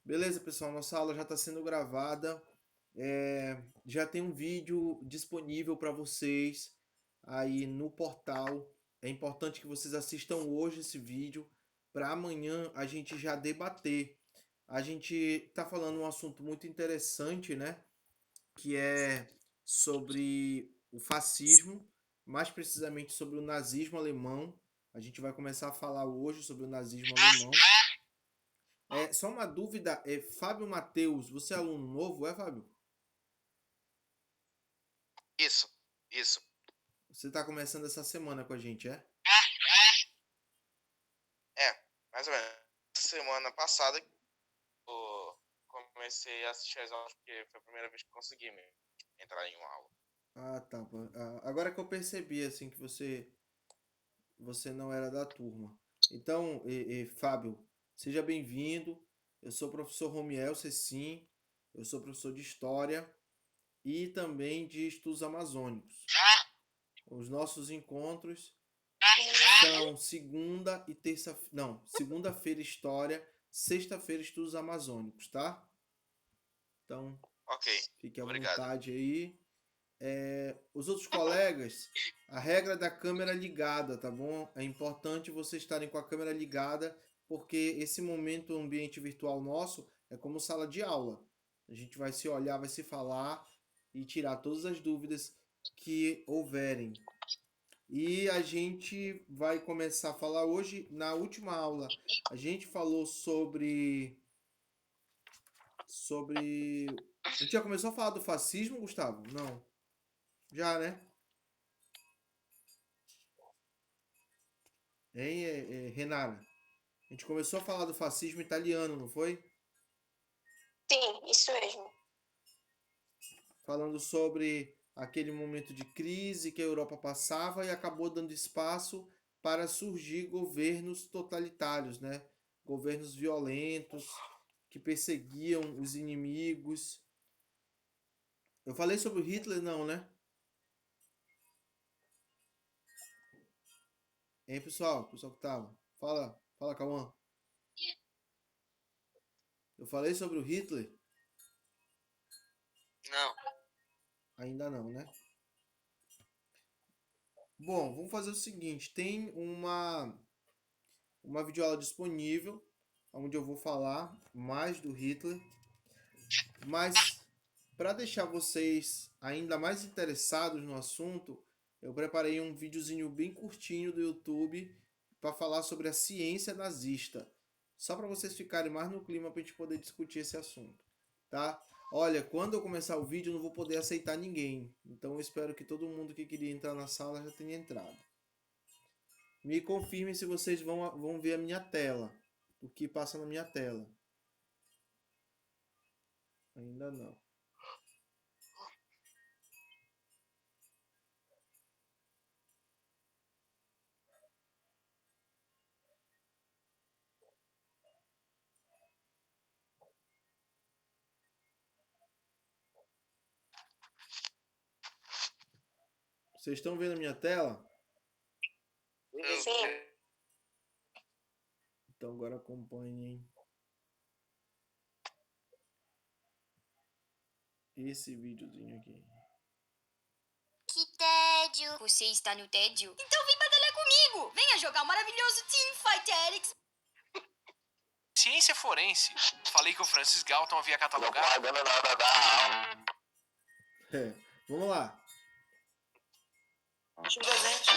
Beleza, pessoal, nossa aula já está sendo gravada. Já tem um vídeo disponível para vocês aí no portal. É importante que vocês assistam hoje esse vídeo para amanhã a gente já debater. A gente está falando um assunto muito interessante, né? Que é sobre o fascismo, mais precisamente sobre o nazismo alemão. A gente vai começar a falar hoje sobre o nazismo alemão. Só uma dúvida, Fábio Matheus, você é aluno novo, Fábio? Isso, isso. Você está começando essa semana com a gente, é? É, mais ou menos. Semana passada eu comecei a assistir as aulas porque foi a primeira vez que consegui mesmo entrar em uma aula. Ah, tá. Pô. Agora que eu percebi, assim, que você não era da turma. Então, Fábio, seja bem-vindo. Eu sou o professor Romiel Cecim, eu sou professor de História e também de Estudos Amazônicos. Os nossos encontros são segunda e terça, não, segunda-feira História, sexta-feira Estudos Amazônicos, tá? Então, Ok, fique à obrigado. vontade aí. Os outros colegas, a regra da câmera ligada, tá bom? É importante vocês estarem com a câmera ligada, porque esse momento, o ambiente virtual nosso, é como sala de aula. A gente vai se olhar, vai se falar e tirar todas as dúvidas que houverem. E a gente vai começar a falar hoje, na última aula, a gente falou sobre. A gente já começou a falar do fascismo, Gustavo? Não. Já, né? Hein, Renara? A gente começou a falar do fascismo italiano, não foi? Sim, isso mesmo. Falando sobre aquele momento de crise que a Europa passava e acabou dando espaço para surgir governos totalitários, né? Governos violentos que perseguiam os inimigos. Eu falei sobre o Hitler, não, né? Hein, pessoal? Pessoal que tava. Fala, Cauã. Eu falei sobre o Hitler? Não. Ainda não, né? Bom, vamos fazer o seguinte: tem uma videoaula disponível, onde eu vou falar mais do Hitler, mas para deixar vocês ainda mais interessados no assunto, eu preparei um videozinho bem curtinho do YouTube para falar sobre a ciência nazista, só para vocês ficarem mais no clima para a gente poder discutir esse assunto, tá? Olha, quando eu começar o vídeo eu não vou poder aceitar ninguém, então eu espero que todo mundo que queria entrar na sala já tenha entrado. Me confirmem se vocês vão ver a minha tela, o que passa na minha tela. Ainda não. Vocês estão vendo a minha tela? Sim. Então agora acompanhem esse videozinho aqui. Que tédio! Você está no tédio? Então vem batalhar comigo! Venha jogar o maravilhoso Team Fighterix! Ciência forense. Falei que o Francis Galton havia catalogado. Vamos lá. Acho um presente.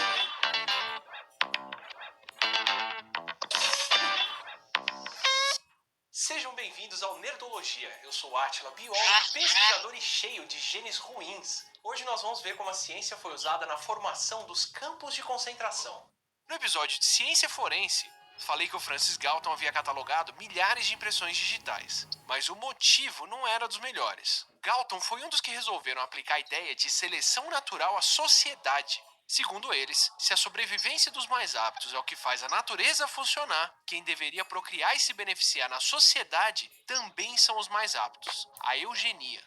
Sejam bem-vindos ao Nerdologia. Eu sou Átila, biólogo, pesquisador e cheio de genes ruins. Hoje nós vamos ver como a ciência foi usada na formação dos campos de concentração. No episódio de Ciência Forense, falei que o Francis Galton havia catalogado milhares de impressões digitais, mas o motivo não era dos melhores. Galton foi um dos que resolveram aplicar a ideia de seleção natural à sociedade. Segundo eles, se a sobrevivência dos mais aptos é o que faz a natureza funcionar, quem deveria procriar e se beneficiar na sociedade também são os mais aptos, a eugenia.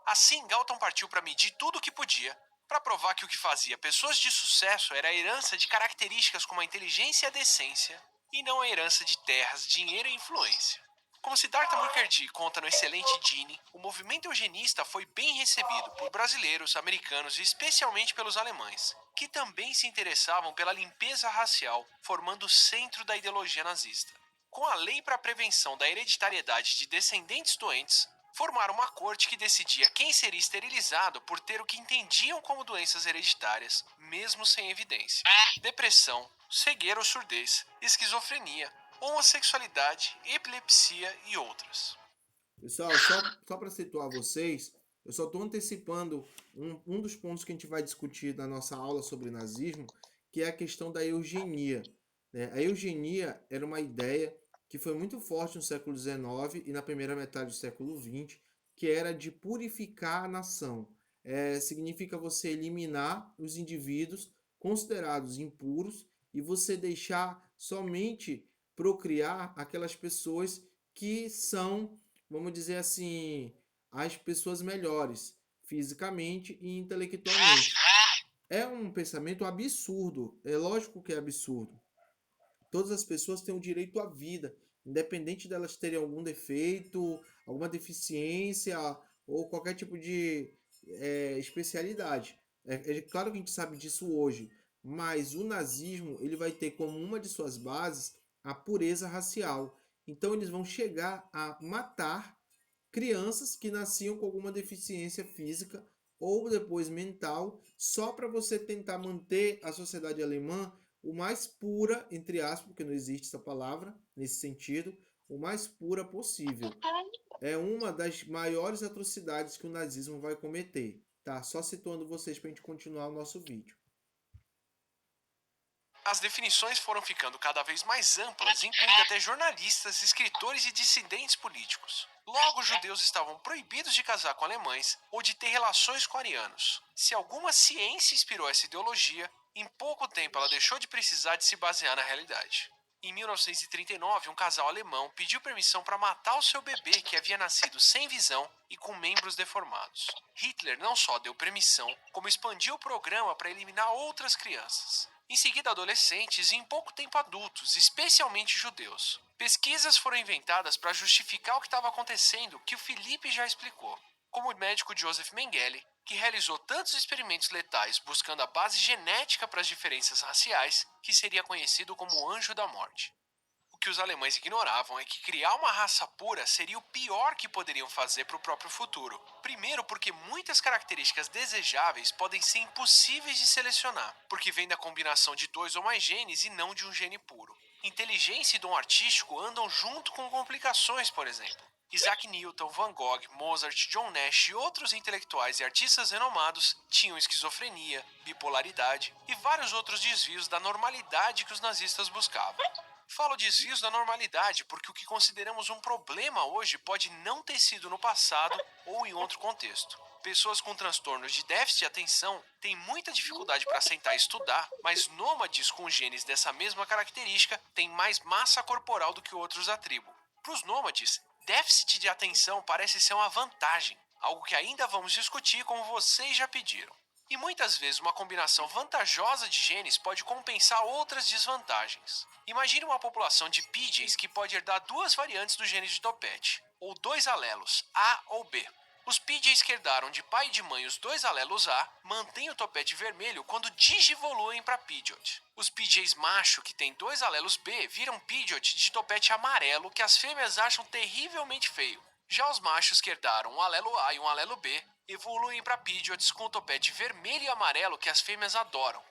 Assim, Galton partiu para medir tudo o que podia, para provar que o que fazia pessoas de sucesso era a herança de características como a inteligência e a decência, e não a herança de terras, dinheiro e influência. Como Siddhartha Mukherjee conta no excelente Gene, o movimento eugenista foi bem recebido por brasileiros, americanos e especialmente pelos alemães, que também se interessavam pela limpeza racial, formando o centro da ideologia nazista. Com a lei para a prevenção da hereditariedade de descendentes doentes, formaram uma corte que decidia quem seria esterilizado por ter o que entendiam como doenças hereditárias, mesmo sem evidência. Depressão, cegueira ou surdez, esquizofrenia, homossexualidade, epilepsia e outras. Pessoal, só para situar vocês, eu só estou antecipando um dos pontos que a gente vai discutir na nossa aula sobre nazismo, que é a questão da eugenia, né? A eugenia era uma ideia que foi muito forte no século XIX e na primeira metade do século XX, que era de purificar a nação. Significa você eliminar os indivíduos considerados impuros e você deixar somente procriar aquelas pessoas que são, vamos dizer assim, as pessoas melhores, fisicamente e intelectualmente. É um pensamento absurdo, é lógico que é absurdo. Todas as pessoas têm o direito à vida, independente delas terem algum defeito, alguma deficiência ou qualquer tipo de especialidade. É claro que a gente sabe disso hoje, mas o nazismo ele vai ter como uma de suas bases a pureza racial. Então eles vão chegar a matar crianças que nasciam com alguma deficiência física ou depois mental, só para você tentar manter a sociedade alemã o mais pura, entre aspas, porque não existe essa palavra nesse sentido, o mais pura possível. É uma das maiores atrocidades que o nazismo vai cometer, tá? Só situando vocês para a gente continuar o nosso vídeo. As definições foram ficando cada vez mais amplas, incluindo até jornalistas, escritores e dissidentes políticos. Logo, os judeus estavam proibidos de casar com alemães ou de ter relações com arianos. Se alguma ciência inspirou essa ideologia, em pouco tempo ela deixou de precisar de se basear na realidade. Em 1939, um casal alemão pediu permissão para matar o seu bebê que havia nascido sem visão e com membros deformados. Hitler não só deu permissão, como expandiu o programa para eliminar outras crianças. Em seguida, adolescentes e em pouco tempo adultos, especialmente judeus. Pesquisas foram inventadas para justificar o que estava acontecendo, que o Felipe já explicou. Como o médico Joseph Mengele, que realizou tantos experimentos letais buscando a base genética para as diferenças raciais, que seria conhecido como o anjo da morte. O que os alemães ignoravam é que criar uma raça pura seria o pior que poderiam fazer para o próprio futuro. Primeiro, porque muitas características desejáveis podem ser impossíveis de selecionar, porque vem da combinação de 2 ou mais genes e não de um gene puro. Inteligência e dom artístico andam junto com complicações, por exemplo. Isaac Newton, Van Gogh, Mozart, John Nash e outros intelectuais e artistas renomados tinham esquizofrenia, bipolaridade e vários outros desvios da normalidade que os nazistas buscavam. Falo desvios da normalidade porque o que consideramos um problema hoje pode não ter sido no passado ou em outro contexto. Pessoas com transtornos de déficit de atenção têm muita dificuldade para sentar e estudar, mas nômades com genes dessa mesma característica têm mais massa corporal do que outros da tribo. Para os nômades, déficit de atenção parece ser uma vantagem, algo que ainda vamos discutir como vocês já pediram. E muitas vezes uma combinação vantajosa de genes pode compensar outras desvantagens. Imagine uma população de PJs que pode herdar 2 variantes do gene de topete, ou 2 alelos, A ou B. Os PJs que herdaram de pai e de mãe os 2 alelos A mantêm o topete vermelho quando digivoluem para Pidgeot. Os PJs macho que têm 2 alelos B viram Pidgeot de topete amarelo que as fêmeas acham terrivelmente feio. Já os machos que herdaram um alelo A e um alelo B evoluem para Pidgeots com o topete vermelho e amarelo que as fêmeas adoram.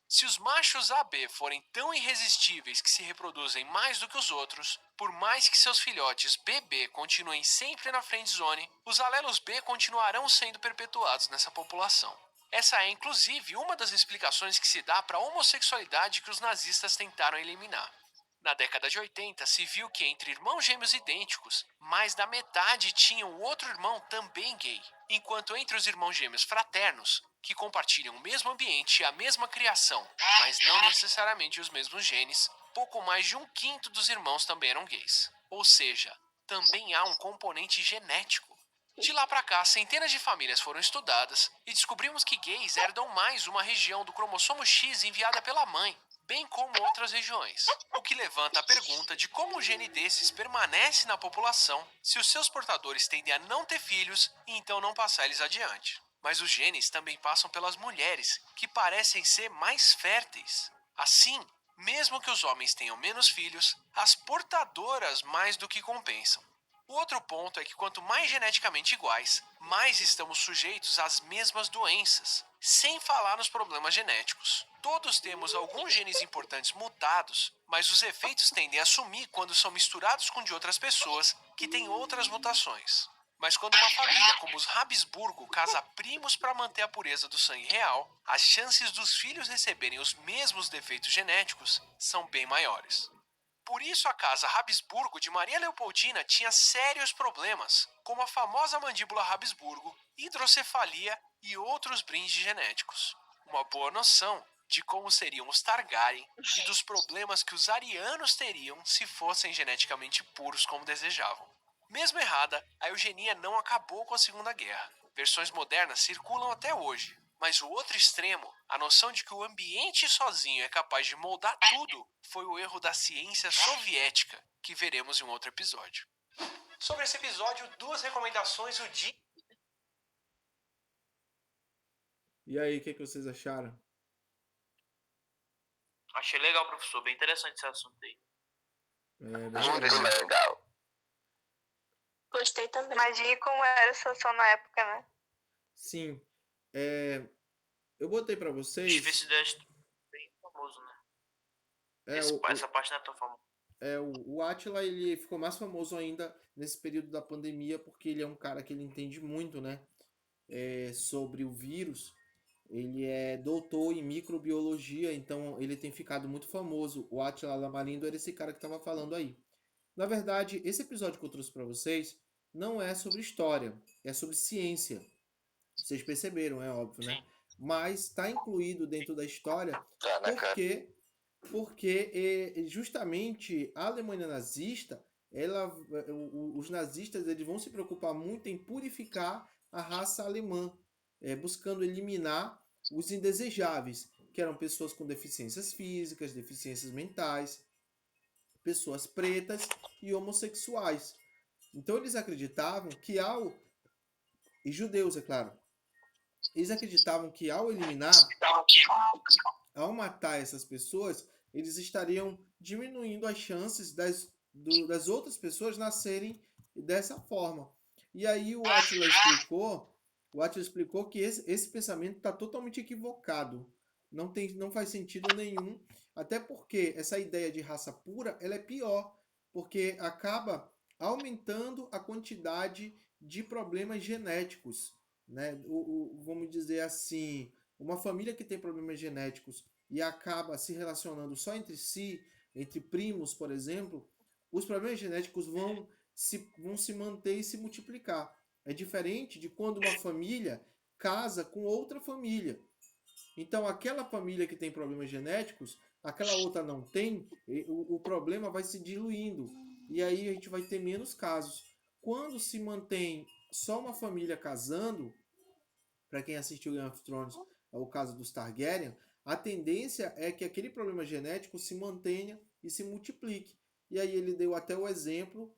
Se os machos AB forem tão irresistíveis que se reproduzem mais do que os outros, por mais que seus filhotes BB continuem sempre na friendzone, os alelos B continuarão sendo perpetuados nessa população. Essa é, inclusive, uma das explicações que se dá para a homossexualidade que os nazistas tentaram eliminar. Na década de 80, se viu que entre irmãos gêmeos idênticos, mais da metade tinham o outro irmão também gay, enquanto entre os irmãos gêmeos fraternos, que compartilham o mesmo ambiente e a mesma criação, mas não necessariamente os mesmos genes, pouco mais de 1/5 dos irmãos também eram gays. Ou seja, também há um componente genético. De lá pra cá, centenas de famílias foram estudadas e descobrimos que gays herdam mais uma região do cromossomo X enviada pela mãe, bem como outras regiões. O que levanta a pergunta de como um gene desses permanece na população se os seus portadores tendem a não ter filhos e então não passar eles adiante. Mas os genes também passam pelas mulheres, que parecem ser mais férteis. Assim, mesmo que os homens tenham menos filhos, as portadoras mais do que compensam. O outro ponto é que quanto mais geneticamente iguais, mais estamos sujeitos às mesmas doenças, sem falar nos problemas genéticos. Todos temos alguns genes importantes mutados, mas os efeitos tendem a sumir quando são misturados com de outras pessoas que têm outras mutações. Mas quando uma família como os Habsburgo casa primos para manter a pureza do sangue real, as chances dos filhos receberem os mesmos defeitos genéticos são bem maiores. Por isso a casa Habsburgo de Maria Leopoldina tinha sérios problemas, como a famosa mandíbula Habsburgo, hidrocefalia e outros brindes genéticos. Uma boa noção de como seriam os Targaryen e dos problemas que os arianos teriam se fossem geneticamente puros como desejavam. Mesmo errada, a eugenia não acabou com a Segunda Guerra. Versões modernas circulam até hoje. Mas o outro extremo, a noção de que o ambiente sozinho é capaz de moldar tudo, foi o erro da ciência soviética, que veremos em um outro episódio. Sobre esse episódio, 2 recomendações o dia. E aí, o que vocês acharam? Achei legal, professor. Bem interessante esse assunto aí. Bem legal. Gostei também. Imagine como era a situação na época, né? Sim. Eu botei pra vocês. Diversidade bem famoso, né? Essa parte não é tão famosa. O Átila, ele ficou mais famoso ainda nesse período da pandemia, porque ele é um cara que ele entende muito, né? Sobre o vírus. Ele é doutor em microbiologia, então ele tem ficado muito famoso. O Átila Lamarindo era esse cara que estava falando aí. Na verdade, esse episódio que eu trouxe para vocês não é sobre história, é sobre ciência. Vocês perceberam, é óbvio, né? Mas está incluído dentro da história porque justamente a Alemanha nazista, os nazistas eles vão se preocupar muito em purificar a raça alemã, buscando eliminar os indesejáveis, que eram pessoas com deficiências físicas, deficiências mentais, pessoas pretas e homossexuais. Então eles acreditavam que e judeus, é claro. Eles acreditavam que ao matar essas pessoas, eles estariam diminuindo as chances das outras pessoas nascerem dessa forma. E aí o Átila explicou que esse pensamento está totalmente equivocado. Não faz sentido nenhum, até porque essa ideia de raça pura ela é pior, porque acaba aumentando a quantidade de problemas genéticos, né? Vamos dizer assim, uma família que tem problemas genéticos e acaba se relacionando só entre si, entre primos, por exemplo, os problemas genéticos vão se manter e se multiplicar. É diferente de quando uma família casa com outra família. Então, aquela família que tem problemas genéticos, aquela outra não tem, o problema vai se diluindo. E aí a gente vai ter menos casos. Quando se mantém só uma família casando, para quem assistiu Game of Thrones, é o caso dos Targaryen, a tendência é que aquele problema genético se mantenha e se multiplique. E aí ele deu até o exemplo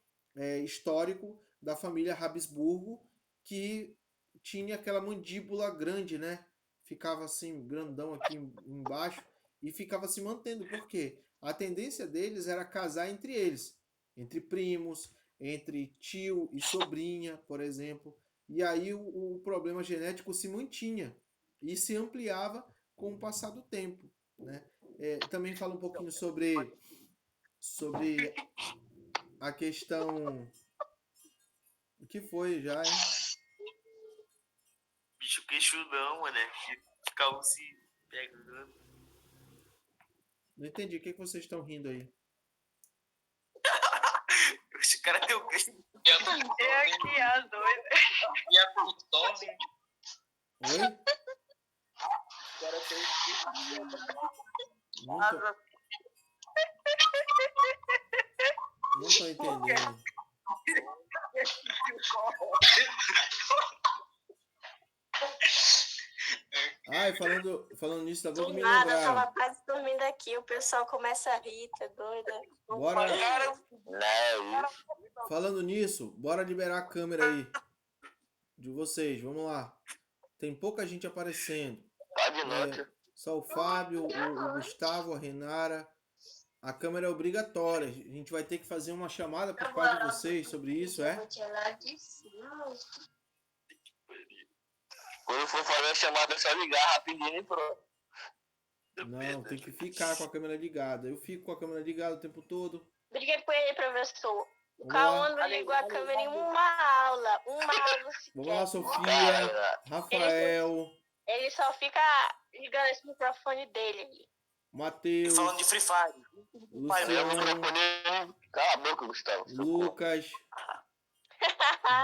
histórico da família Habsburgo, que tinha aquela mandíbula grande, né? Ficava assim, grandão aqui embaixo, e ficava se mantendo. Por quê? A tendência deles era casar entre eles, entre primos, entre tio e sobrinha, por exemplo. E aí o problema genético se mantinha e se ampliava com o passar do tempo, né? Também fala um pouquinho sobre a questão... O que foi já, hein? Bicho queixudão, mano. Ficavam se pegando. Não entendi. O que vocês estão rindo aí? Esse cara tem o queixo. E aqui a doida. E a Plutose. Oi? O cara tem o queixo. Não tô entendendo. Ai, falando nisso, tá bom que me Nada, eu lembraram. tava quase dormindo. dormindo aqui, o pessoal começa a rir, tá doida? Bora. Não, Falando nisso, bora liberar a câmera aí de vocês. Vamos lá. Tem pouca gente aparecendo. pode noite. Só o Fábio, o Gustavo, a Renara. A câmera é obrigatória. A gente vai ter que fazer uma chamada por parte de vocês sobre isso, é? Quando for fazer a chamada, é só ligar rapidinho e pronto. Não, tem que ficar com a câmera ligada. Eu fico com a câmera ligada o tempo todo. Briguei com ele, professor. O Vamos lá. Cauã não ligou a câmera em uma aula. Uma aula sequer. Vamos lá, Sofia, Rafael, Ele só fica ligando esse microfone dele ali. Matheus, Falando de Free Fire. Luciano, Cala a boca, Gustavo. Lucas,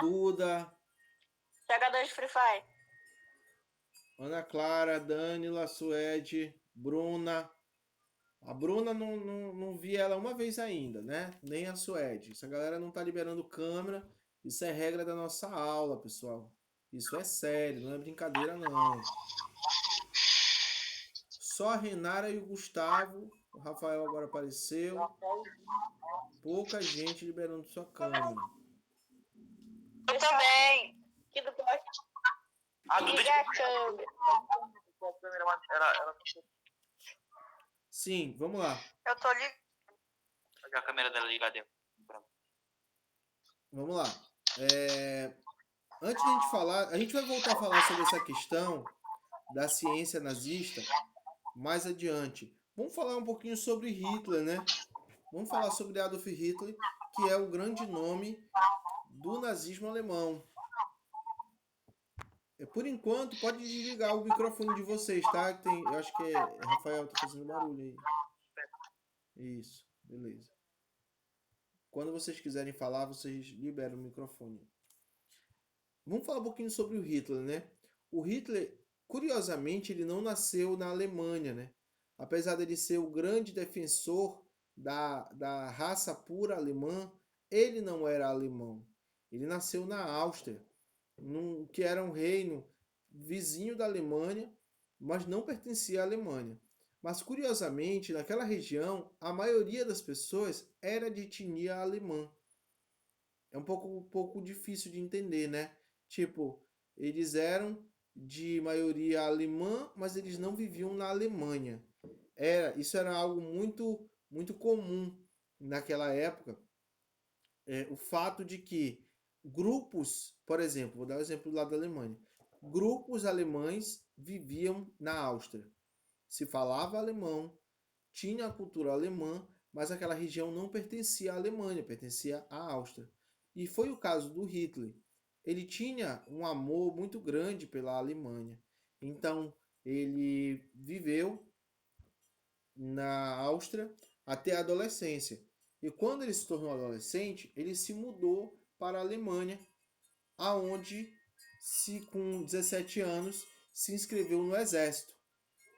Duda, Jogador de Free Fire. Ana Clara, Dânila, Suede, Bruna. A Bruna não vi ela uma vez ainda, né? Nem a Suede. Essa galera não tá liberando câmera. Isso é regra da nossa aula, pessoal. Isso é sério, não é brincadeira, não. Só a Renara e o Gustavo. O Rafael agora apareceu. Pouca gente liberando sua câmera. Eu também. Que do poste. A Duda Liga a câmera. Sim, vamos lá. Eu tô ligado. A câmera dela ligada. Vamos lá. Antes de a gente falar, a gente vai voltar a falar sobre essa questão da ciência nazista mais adiante. Vamos falar um pouquinho sobre Hitler, né? Vamos falar sobre Adolf Hitler, que é o grande nome do nazismo alemão. Por enquanto, pode desligar o microfone de vocês, tá? Eu acho que Rafael tá fazendo barulho aí. Isso, beleza. Quando vocês quiserem falar, vocês liberam o microfone. Vamos falar um pouquinho sobre o Hitler, né? O Hitler, curiosamente, ele não nasceu na Alemanha, né? Apesar dele ser o grande defensor da raça pura alemã, ele não era alemão. Ele nasceu na Áustria, que era um reino vizinho da Alemanha, mas não pertencia à Alemanha. Mas, curiosamente, naquela região, a maioria das pessoas era de etnia alemã. É um pouco difícil de entender, né? Tipo, eles eram de maioria alemã, mas eles não viviam na Alemanha. Isso era algo muito, muito comum naquela época. O fato de que grupos, por exemplo, vou dar um exemplo do lado da Alemanha. Grupos alemães viviam na Áustria. Se falava alemão, tinha a cultura alemã, mas aquela região não pertencia à Alemanha, pertencia à Áustria. E foi o caso do Hitler. Ele tinha um amor muito grande pela Alemanha. Então, ele viveu na Áustria até a adolescência. E quando ele se tornou adolescente, ele se mudou para a Alemanha, aonde, com 17 anos, se inscreveu no exército,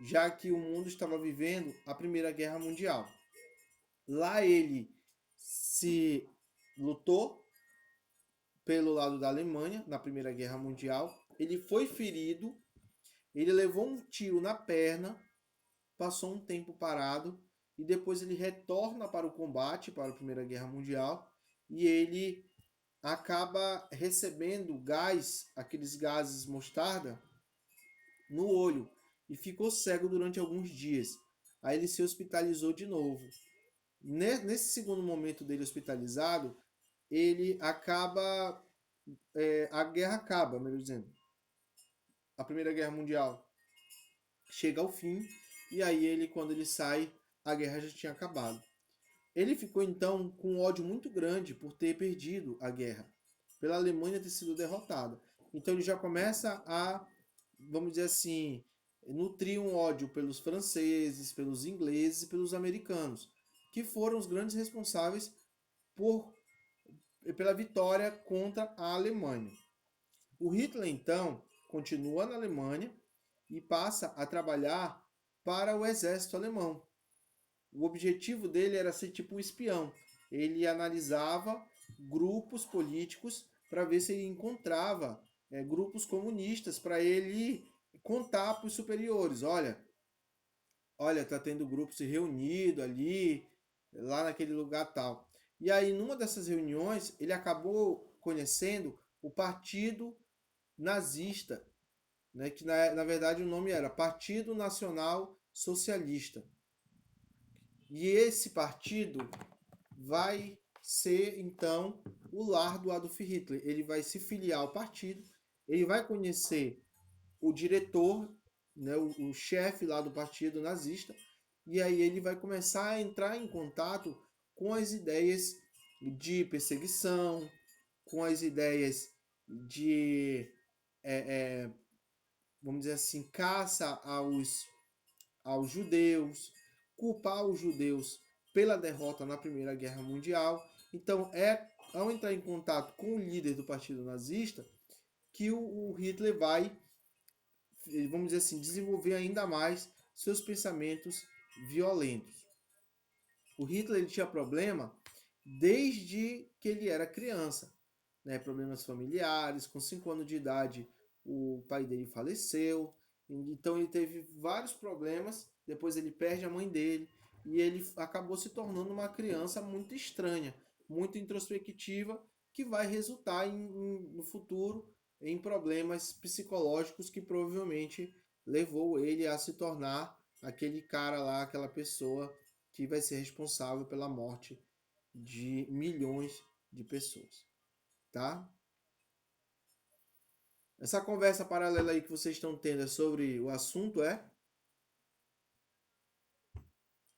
já que o mundo estava vivendo a Primeira Guerra Mundial. Lá ele se lutou pelo lado da Alemanha na Primeira Guerra Mundial. Ele foi ferido, ele levou um tiro na perna, passou um tempo parado e depois ele retorna para o combate, para a Primeira Guerra Mundial, e ele acaba recebendo gás, aqueles gases mostarda, no olho e ficou cego durante alguns dias. Aí ele se hospitalizou de novo. Nesse segundo momento dele hospitalizado, ele acaba, a guerra acaba, melhor dizendo. A Primeira Guerra Mundial chega ao fim e aí quando ele sai, a guerra já tinha acabado. Ele ficou então com um ódio muito grande por ter perdido a guerra, pela Alemanha ter sido derrotada. Então ele já começa a, vamos dizer assim, nutrir um ódio pelos franceses, pelos ingleses e pelos americanos, que foram os grandes responsáveis pela vitória contra a Alemanha. O Hitler então continua na Alemanha e passa a trabalhar para o exército alemão. O objetivo dele era ser tipo um espião. Ele analisava grupos políticos para ver se ele encontrava grupos comunistas para ele contar para os superiores. Olha, olha, tá tendo grupo se reunido ali, lá naquele lugar tal. E aí, numa dessas reuniões, ele acabou conhecendo o Partido Nazista, né, que na verdade o nome era Partido Nacional Socialista. E esse partido vai ser, então, o lar do Adolf Hitler. Ele vai se filiar ao partido, ele vai conhecer o diretor, né, o chefe lá do partido nazista, e aí ele vai começar a entrar em contato com as ideias de perseguição, com as ideias de, vamos dizer assim, caça aos judeus, culpar os judeus pela derrota na Primeira Guerra Mundial. Então, ao entrar em contato com o líder do partido nazista que o Hitler vai, vamos dizer assim, desenvolver ainda mais seus pensamentos violentos. O Hitler ele tinha problema desde que ele era criança, né? Problemas familiares. Com 5 anos de idade, o pai dele faleceu, então ele teve vários problemas. Depois ele perde a mãe dele e ele acabou se tornando uma criança muito estranha, muito introspectiva, que vai resultar no futuro em problemas psicológicos que provavelmente levou ele a se tornar aquele cara lá, aquela pessoa que vai ser responsável pela morte de milhões de pessoas, tá? Essa conversa paralela aí que vocês estão tendo é sobre o assunto, é?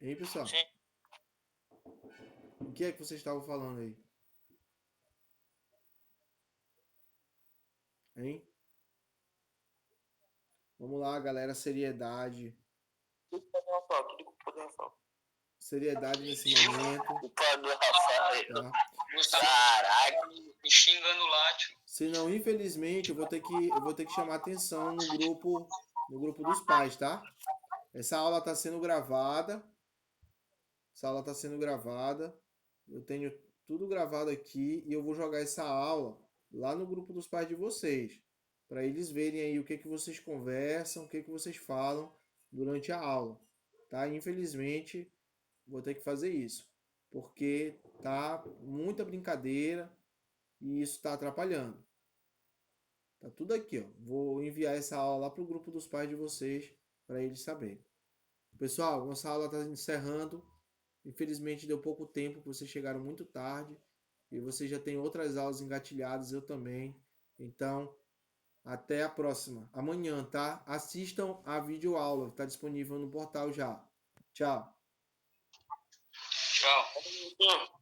Hein, pessoal? Sim. O que é que vocês estavam falando aí? Hein? Vamos lá, galera, seriedade. Tudo que poder Rafael. Seriedade nesse momento, Culpa do Rafael. tá? Caraca. Me xingando lá, tio. Senão, infelizmente, eu vou ter que chamar atenção no grupo dos pais, tá? Essa aula está sendo gravada. Eu tenho tudo gravado aqui e eu vou jogar essa aula lá no grupo dos pais de vocês, para eles verem aí o que vocês conversam, o que vocês falam durante a aula, tá? Infelizmente, vou ter que fazer isso, porque tá muita brincadeira e isso está atrapalhando. Tá tudo aqui, ó. Vou enviar essa aula lá pro grupo dos pais de vocês para eles saberem. Pessoal, nossa aula está encerrando. Infelizmente deu pouco tempo, vocês chegaram muito tarde e vocês já têm outras aulas engatilhadas, eu também. Então, até a próxima. Amanhã, tá? Assistam a videoaula, que está disponível no portal já. Tchau. Tchau.